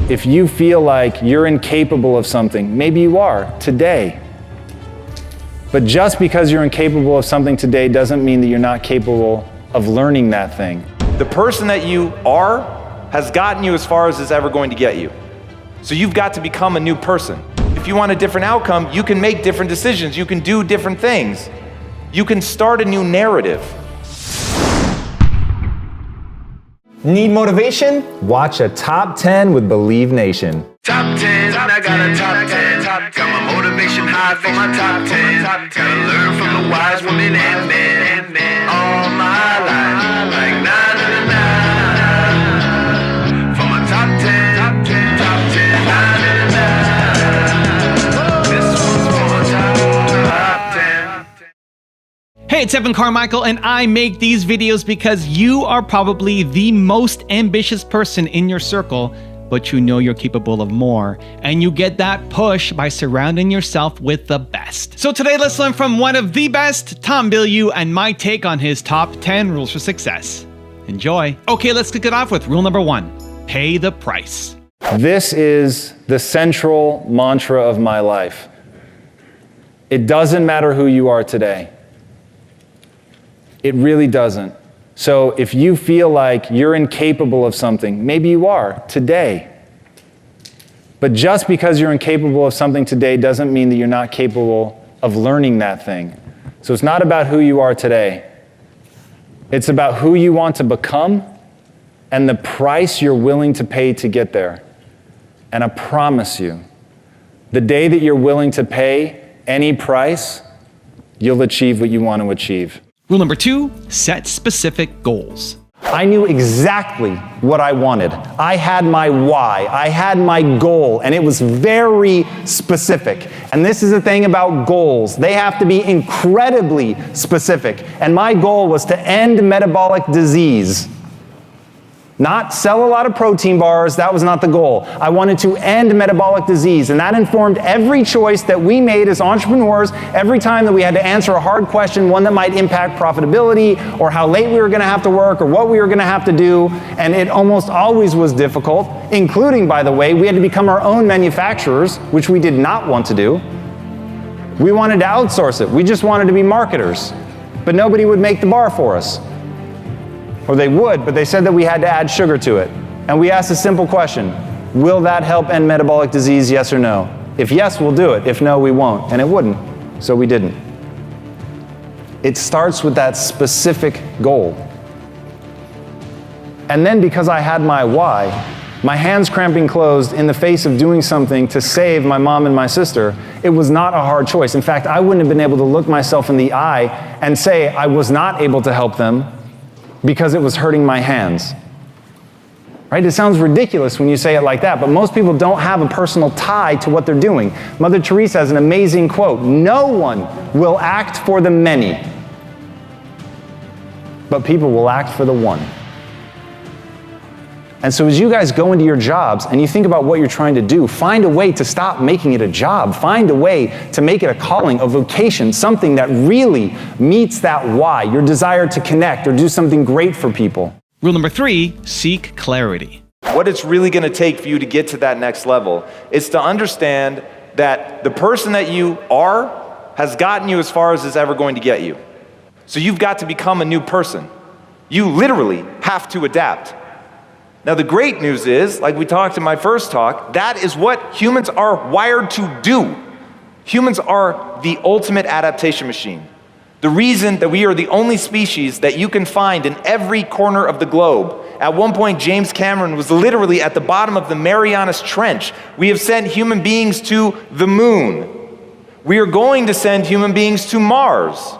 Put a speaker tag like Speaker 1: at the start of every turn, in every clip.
Speaker 1: If you feel like you're incapable of something, maybe you are today. But just because you're incapable of something today doesn't mean that you're not capable of learning that thing.
Speaker 2: The person that you are has gotten you as far as it's ever going to get you. So you've got to become a new person. If you want a different outcome, you can make different decisions. You can do different things. You can start a new narrative.
Speaker 1: Need motivation? Watch a Top 10 with Believe Nation.
Speaker 3: Top 10, I got a top 10. Got my motivation high for my top 10. Gotta learn from the wise women and men. All my life, like na na na na. For my top 10, top 10, na na na na. This one's for my top 10.
Speaker 4: Hey, it's Evan Carmichael, and I make these videos because you are probably the most ambitious person in your circle, but you know you're capable of more, and you get that push by surrounding yourself with the best. So today, let's learn from one of the best, Tom Bilyeu, and my take on his top 10 rules for success. Enjoy. Okay, let's kick it off with rule number 1, pay the price.
Speaker 1: This is the central mantra of my life. It doesn't matter who you are today. It really doesn't. So if you feel like you're incapable of something, maybe you are today. But just because you're incapable of something today doesn't mean that you're not capable of learning that thing. So it's not about who you are today. It's about who you want to become and the price you're willing to pay to get there. And I promise you, the day that you're willing to pay any price, you'll achieve what you want to achieve.
Speaker 4: Rule number 2, set specific goals.
Speaker 1: I knew exactly what I wanted. I had my why. I had my goal, and it was very specific. And this is the thing about goals. They have to be incredibly specific. And my goal was to end metabolic disease. Not sell a lot of protein bars, that was not the goal. I wanted to end metabolic disease, and that informed every choice that we made as entrepreneurs every time that we had to answer a hard question, one that might impact profitability, or how late we were gonna have to work, or what we were gonna have to do, and it almost always was difficult, including, by the way, we had to become our own manufacturers, which we did not want to do. We wanted to outsource it. We just wanted to be marketers, but nobody would make the bar for us. Or they would, but they said that we had to add sugar to it. And we asked a simple question: will that help end metabolic disease, yes or no? If yes, we'll do it. If no, we won't. And it wouldn't, so we didn't. It starts with that specific goal. And then because I had my why, my hands cramping closed in the face of doing something to save my mom and my sister, it was not a hard choice. In fact, I wouldn't have been able to look myself in the eye and say I was not able to help them because it was hurting my hands. Right? It sounds ridiculous when you say it like that, but most people don't have a personal tie to what they're doing. Mother Teresa has an amazing quote: "No one will act for the many, but people will act for the one." And so as you guys go into your jobs and you think about what you're trying to do, find a way to stop making it a job. Find a way to make it a calling, a vocation, something that really meets that why, your desire to connect or do something great for people.
Speaker 4: Rule number 3, seek clarity.
Speaker 2: What it's really going to take for you to get to that next level is to understand that the person that you are has gotten you as far as it's ever going to get you. So you've got to become a new person. You literally have to adapt. Now, the great news is, like we talked in my first talk, that is what humans are wired to do. Humans are the ultimate adaptation machine. The reason that we are the only species that you can find in every corner of the globe. At one point, James Cameron was literally at the bottom of the Marianas Trench. We have sent human beings to the moon. We are going to send human beings to Mars.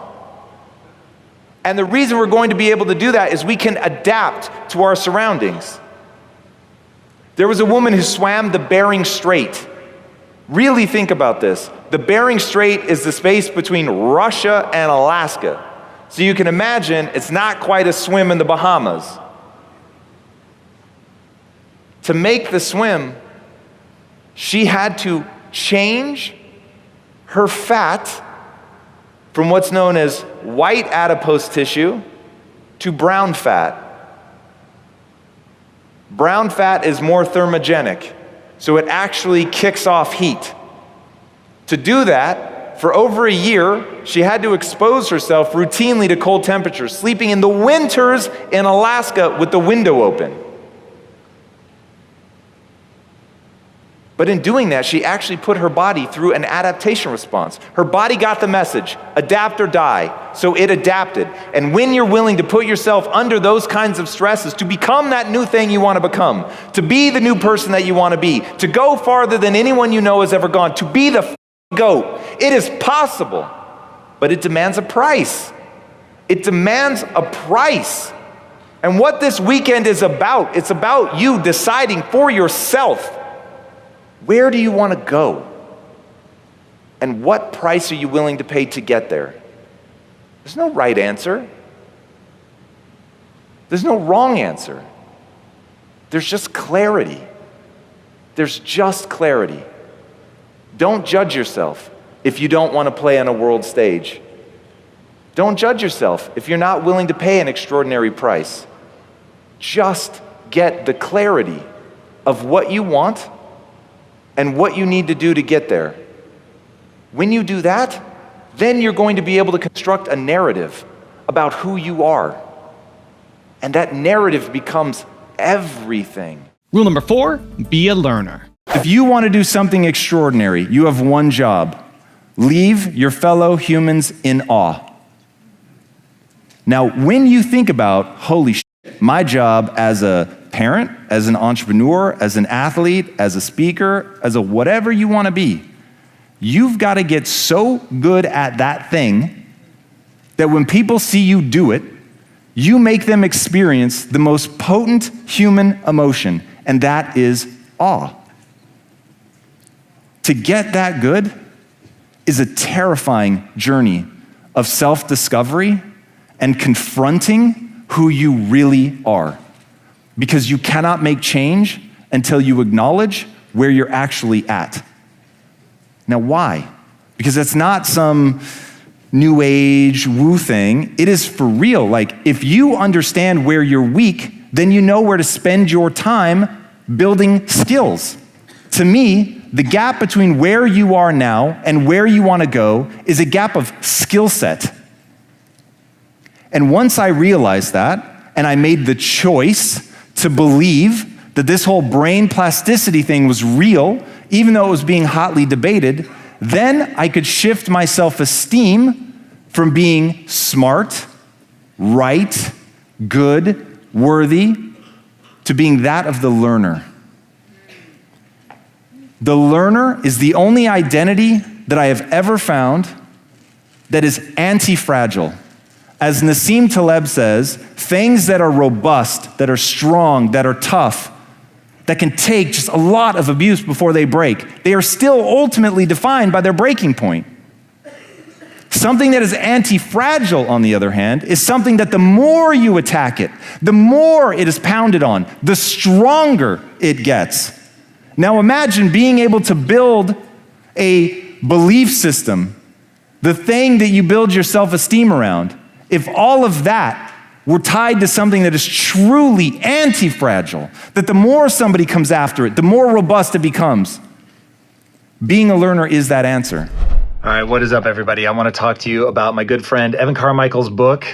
Speaker 2: And the reason we're going to be able to do that is we can adapt to our surroundings. There was a woman who swam the Bering Strait. Really think about this. The Bering Strait is the space between Russia and Alaska. So you can imagine it's not quite a swim in the Bahamas. To make the swim, she had to change her fat from what's known as white adipose tissue to brown fat. Brown fat is more thermogenic. So it actually kicks off heat. To do that, for over a year, she had to expose herself routinely to cold temperatures, sleeping in the winters in Alaska with the window open. But in doing that, she actually put her body through an adaptation response. Her body got the message, adapt or die. So it adapted. And when you're willing to put yourself under those kinds of stresses to become that new thing you want to become, to be the new person that you want to be, to go farther than anyone you know has ever gone, to be the GOAT, it is possible, but it demands a price. It demands a price. And what this weekend is about, it's about you deciding for yourself, where do you want to go? And what price are you willing to pay to get there? There's no right answer. There's no wrong answer. There's just clarity. There's just clarity. Don't judge yourself if you don't want to play on a world stage. Don't judge yourself if you're not willing to pay an extraordinary price. Just get the clarity of what you want and what you need to do to get there. When you do that, then you're going to be able to construct a narrative about who you are. And that narrative becomes everything.
Speaker 4: Rule number 4, be a learner.
Speaker 1: If you want to do something extraordinary, you have one job. Leave your fellow humans in awe. Now, when you think about, holy shit, my job as a parent, as an entrepreneur, as an athlete, as a speaker, as a whatever you want to be, you've got to get so good at that thing that when people see you do it, you make them experience the most potent human emotion, and that is awe. To get that good is a terrifying journey of self-discovery and confronting who you really are. Because you cannot make change until you acknowledge where you're actually at. Now, why? Because it's not some new age woo thing. It is for real. Like, if you understand where you're weak, then you know where to spend your time building skills. To me, the gap between where you are now and where you want to go is a gap of skill set. And once I realized that, and I made the choice to believe that this whole brain plasticity thing was real, even though it was being hotly debated, then I could shift my self-esteem from being smart, right, good, worthy, to being that of the learner. The learner is the only identity that I have ever found that is anti-fragile. As Nassim Taleb says, things that are robust, that are strong, that are tough, that can take just a lot of abuse before they break, they are still ultimately defined by their breaking point. Something that is anti-fragile, on the other hand, is something that the more you attack it, the more it is pounded on, the stronger it gets. Now imagine being able to build a belief system, the thing that you build your self-esteem around. If all of that were tied to something that is truly anti-fragile, that the more somebody comes after it, the more robust it becomes. Being a learner is that answer.
Speaker 5: All right, what is up, everybody? I want to talk to you about my good friend Evan Carmichael's book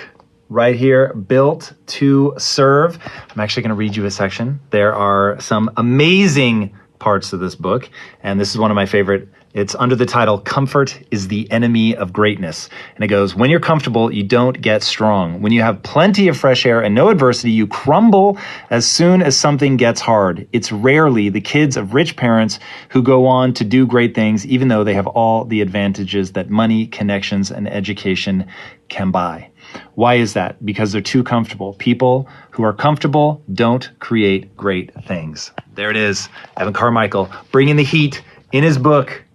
Speaker 5: right here, Built to Serve. I'm actually going to read you a section. There are some amazing parts of this book, and this is one of my favorite. It's under the title, Comfort is the Enemy of Greatness. And it goes, when you're comfortable, you don't get strong. When you have plenty of fresh air and no adversity, you crumble as soon as something gets hard. It's rarely the kids of rich parents who go on to do great things, even though they have all the advantages that money, connections, and education can buy. Why is that? Because they're too comfortable. People who are comfortable don't create great things. There it is, Evan Carmichael, bringing the heat in his book,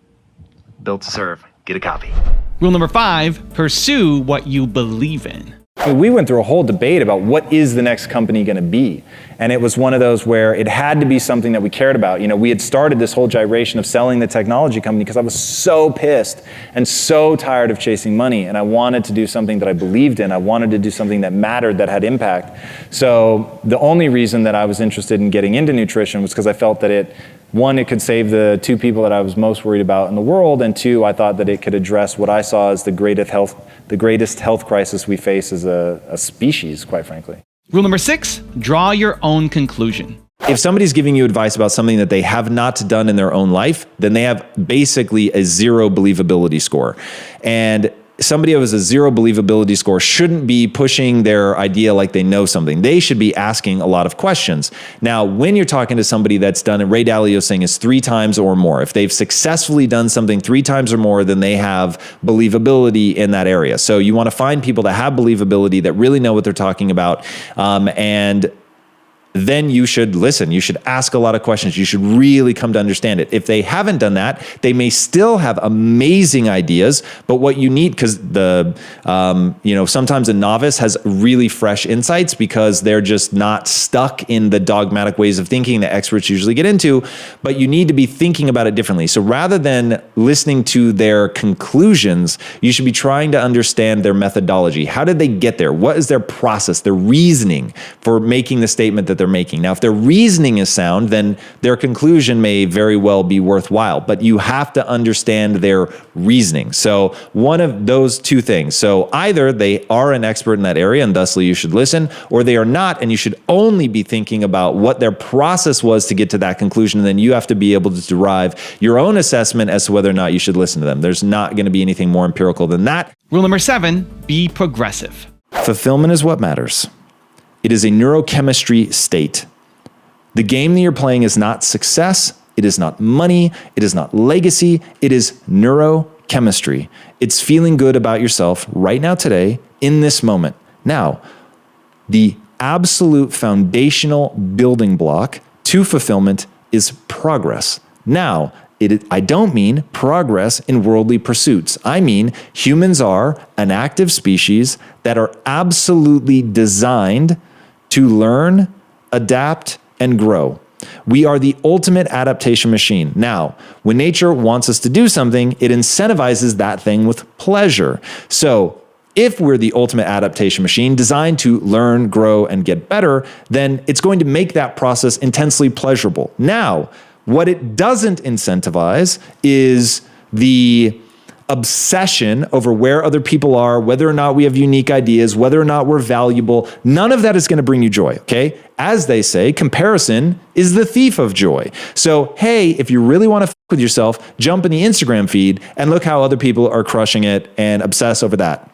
Speaker 5: Built to Serve. Get a copy.
Speaker 4: Rule number 5, pursue what you believe in.
Speaker 1: We went through a whole debate about what is the next company going to be. And it was one of those where it had to be something that we cared about. You know, we had started this whole gyration of selling the technology company because I was so pissed and so tired of chasing money. And I wanted to do something that I believed in. I wanted to do something that mattered, that had impact. So the only reason that I was interested in getting into nutrition was because I felt that it One, it could save the 2 people that I was most worried about in the world, and 2, I thought that it could address what I saw as the greatest health crisis we face as a species, quite frankly.
Speaker 4: Rule number 6, draw your own conclusion.
Speaker 5: If somebody's giving you advice about something that they have not done in their own life, then they have basically a 0 believability score. And somebody who has a 0 believability score shouldn't be pushing their idea like they know something. They should be asking a lot of questions. Now, when you're talking to somebody that's done it, Ray Dalio's saying is 3 times or more. If they've successfully done something 3 times or more, then they have believability in that area. So you want to find people that have believability, that really know what they're talking about, and then you should listen. You should ask a lot of questions. You should really come to understand it. If they haven't done that, they may still have amazing ideas, but what you need, because sometimes a novice has really fresh insights because they're just not stuck in the dogmatic ways of thinking that experts usually get into, but you need to be thinking about it differently. So rather than listening to their conclusions, you should be trying to understand their methodology. How did they get there? What is their process, their reasoning for making the statement that they're making? Now, if their reasoning is sound, then their conclusion may very well be worthwhile, but you have to understand their reasoning. So one of those 2 things. So either they are an expert in that area and thusly you should listen, or they are not, and you should only be thinking about what their process was to get to that conclusion. And then you have to be able to derive your own assessment as to whether or not you should listen to them. There's not going to be anything more empirical than that.
Speaker 4: Rule number 7, be progressive.
Speaker 5: Fulfillment is what matters. It is a neurochemistry state. The game that you're playing is not success. It is not money. It is not legacy. It is neurochemistry. It's feeling good about yourself right now, today, in this moment. Now, the absolute foundational building block to fulfillment is progress. Now, I don't mean progress in worldly pursuits. I mean humans are an active species that are absolutely designed to learn, adapt, and grow. We are the ultimate adaptation machine. Now, when nature wants us to do something, it incentivizes that thing with pleasure. So if we're the ultimate adaptation machine designed to learn, grow, and get better, then it's going to make that process intensely pleasurable. Now, what it doesn't incentivize is the obsession over where other people are, whether or not we have unique ideas, whether or not we're valuable. None of that is going to bring you joy, okay? As they say, comparison is the thief of joy. So, hey, if you really want to with yourself, jump in the Instagram feed and look how other people are crushing it and obsess over that.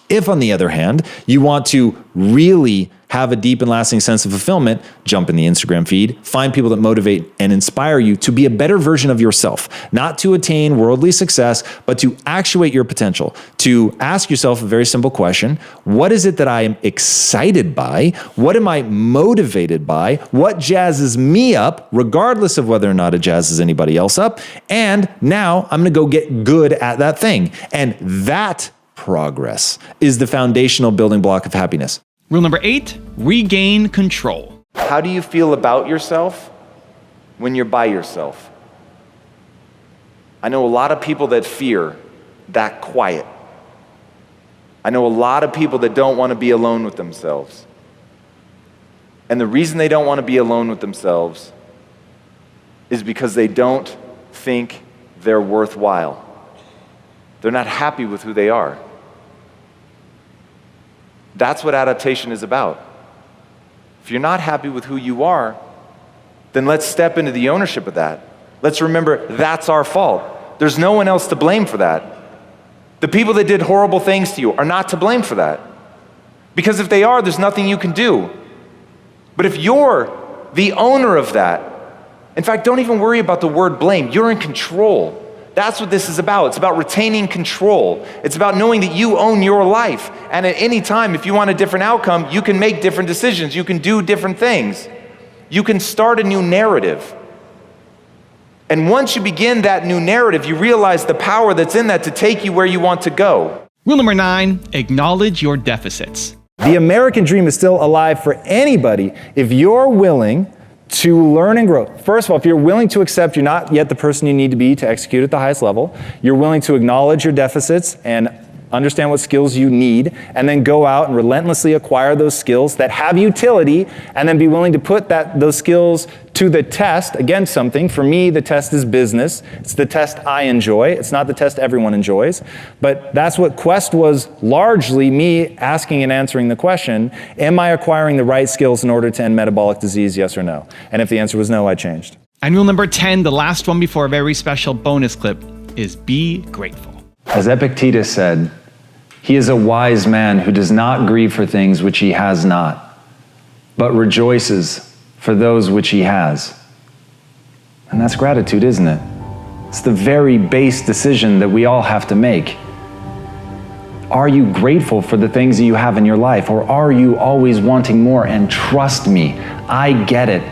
Speaker 5: If, on the other hand, you want to really have a deep and lasting sense of fulfillment, jump in the Instagram feed, find people that motivate and inspire you to be a better version of yourself, not to attain worldly success, but to actuate your potential, to ask yourself a very simple question: what is it that I am excited by? What am I motivated by? What jazzes me up, regardless of whether or not it jazzes anybody else up? And now I'm gonna go get good at that thing. And that progress is the foundational building block of happiness.
Speaker 4: Rule number 8, regain control.
Speaker 2: How do you feel about yourself when you're by yourself? I know a lot of people that fear that quiet. I know a lot of people that don't want to be alone with themselves. And the reason they don't want to be alone with themselves is because they don't think they're worthwhile. They're not happy with who they are. That's what adaptation is about. If you're not happy with who you are, then let's step into the ownership of that. Let's remember that's our fault. There's no one else to blame for that. The people that did horrible things to you are not to blame for that. Because if they are, there's nothing you can do. But if you're the owner of that, in fact, don't even worry about the word blame. You're in control. That's what this is about. It's about retaining control. It's about knowing that you own your life. And at any time, if you want a different outcome, you can make different decisions. You can do different things. You can start a new narrative. And once you begin that new narrative, you realize the power that's in that to take you where you want to go.
Speaker 4: Rule number 9, acknowledge your deficits.
Speaker 1: The American dream is still alive for anybody if you're willing to learn and grow. First of all, if you're willing to accept you're not yet the person you need to be to execute at the highest level, you're willing to acknowledge your deficits and understand what skills you need, and then go out and relentlessly acquire those skills that have utility, and then be willing to put those skills to the test against something. For me, the test is business. It's the test I enjoy. It's not the test everyone enjoys. But that's what Quest was, largely me asking and answering the question, am I acquiring the right skills in order to end metabolic disease, yes or no? And if the answer was no, I changed.
Speaker 4: And rule number 10, the last one before a very special bonus clip, is be grateful.
Speaker 6: As Epictetus said, he is a wise man who does not grieve for things which he has not, but rejoices for those which he has. And that's gratitude, isn't it? It's the very base decision that we all have to make. Are you grateful for the things that you have in your life, or are you always wanting more? And trust me, I get it.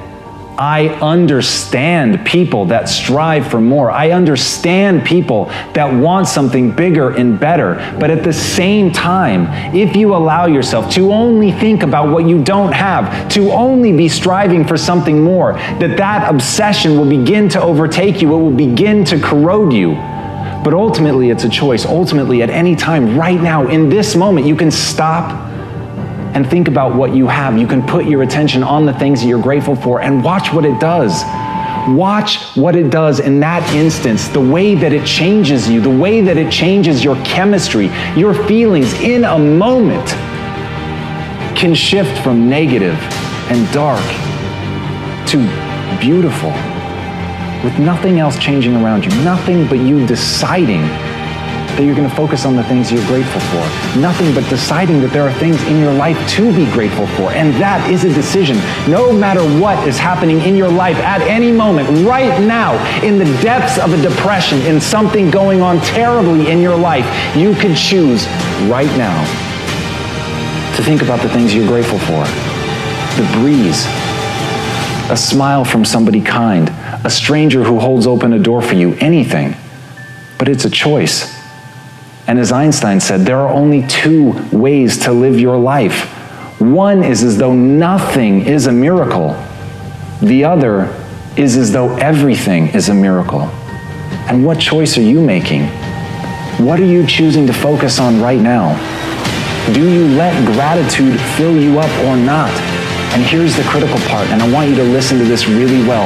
Speaker 6: I understand people that strive for more. I understand people that want something bigger and better. But at the same time, if you allow yourself to only think about what you don't have, to only be striving for something more, that obsession will begin to overtake you. It will begin to corrode you. But ultimately, it's a choice. Ultimately, at any time, right now, in this moment, you can stop and think about what you have. You can put your attention on the things that you're grateful for and watch what it does. Watch what it does in that instance, the way that it changes you, the way that it changes your chemistry, your feelings in a moment can shift from negative and dark to beautiful, with nothing else changing around you, nothing but you deciding that you're going to focus on the things you're grateful for. Nothing but deciding that there are things in your life to be grateful for. And that is a decision. No matter what is happening in your life at any moment, right now, in the depths of a depression, in something going on terribly in your life, you can choose right now to think about the things you're grateful for. The breeze, a smile from somebody kind, a stranger who holds open a door for you, anything. But it's a choice. And as Einstein said, there are only two ways to live your life. One is as though nothing is a miracle. The other is as though everything is a miracle. And what choice are you making? What are you choosing to focus on right now? Do you let gratitude fill you up or not? And here's the critical part, and I want you to listen to this really well.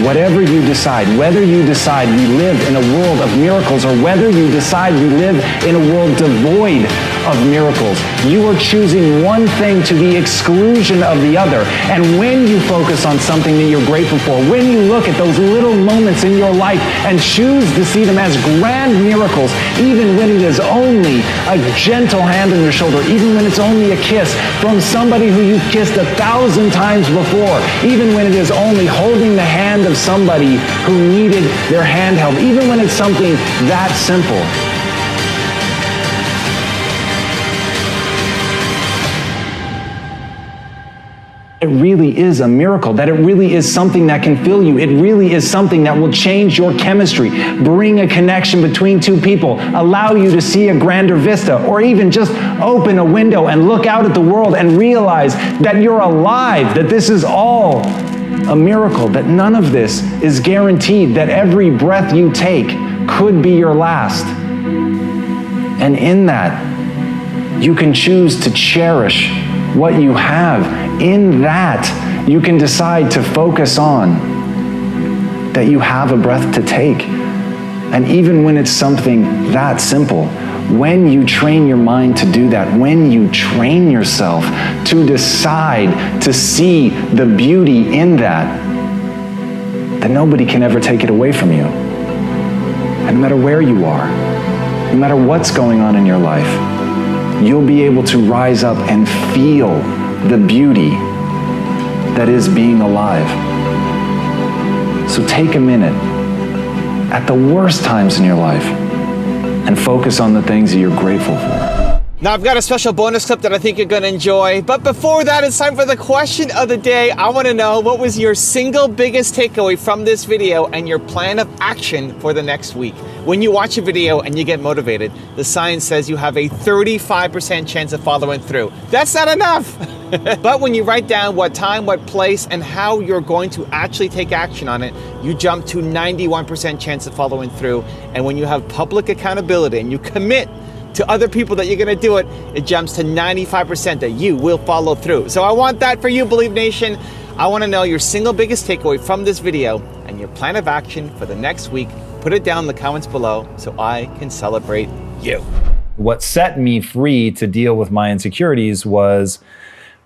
Speaker 6: Whatever you decide, whether you decide we live in a world of miracles or whether you decide we live in a world devoid of miracles, you are choosing one thing to the exclusion of the other. And when you focus on something that you're grateful for, when you look at those little moments in your life and choose to see them as grand miracles, even when it is only a gentle hand on your shoulder, even when it's only a kiss from somebody who you've kissed 1,000 times before, even when it is only holding the hand of somebody who needed their hand held, even when it's something that simple. It really is a miracle, that it really is something that can fill you. It really is something that will change your chemistry, bring a connection between two people, allow you to see a grander vista, or even just open a window and look out at the world and realize that you're alive, that this is all a miracle, that none of this is guaranteed, that every breath you take could be your last. And in that, you can choose to cherish what you have. In that, you can decide to focus on that you have a breath to take. And even when it's something that simple, when you train your mind to do that, when you train yourself to decide to see the beauty in that, then nobody can ever take it away from you. And no matter where you are, no matter what's going on in your life, you'll be able to rise up and feel the beauty that is being alive. So take a minute at the worst times in your life and focus on the things that you're grateful for.
Speaker 4: Now I've got a special bonus clip that I think you're gonna enjoy, but before that, it's time for the question of the day. I wanna know, what was your single biggest takeaway from this video and your plan of action for the next week? When you watch a video and you get motivated, the science says you have a 35% chance of following through. That's not enough. But when you write down what time, what place, and how you're going to actually take action on it, you jump to 91% chance of following through. And when you have public accountability and you commit to other people that you're gonna do it, it jumps to 95% that you will follow through. So I want that for you, Believe Nation.
Speaker 7: I want to know your single biggest takeaway from this video and your plan of action for the next week. Put it down in the comments below so I can celebrate you.
Speaker 1: What set me free to deal with my insecurities was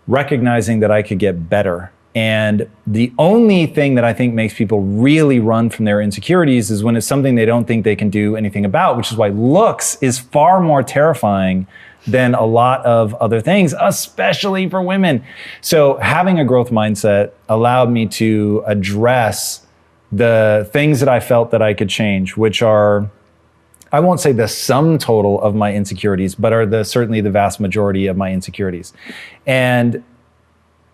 Speaker 1: recognizing that I could get better. And the only thing that I think makes people really run from their insecurities is when it's something they don't think they can do anything about, which is why looks is far more terrifying than a lot of other things, especially for women. So having a growth mindset allowed me to address the things that I felt that I could change, which are, I won't say the sum total of my insecurities, but are certainly the vast majority of my insecurities. And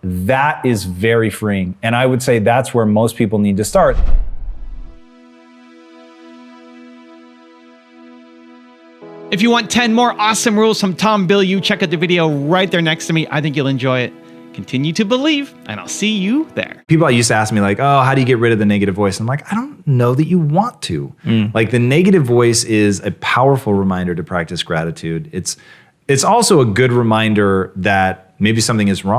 Speaker 1: that is very freeing. And I would say that's where most people need to start.
Speaker 4: If you want 10 more awesome rules from Tom Bilyeu, check out the video right there next to me. I think you'll enjoy it. Continue to believe, and I'll see you there.
Speaker 5: People used to ask me like, oh, how do you get rid of the negative voice? I'm like, I don't know that you want to. Like the negative voice is a powerful reminder to practice gratitude. It's also a good reminder that maybe something is wrong.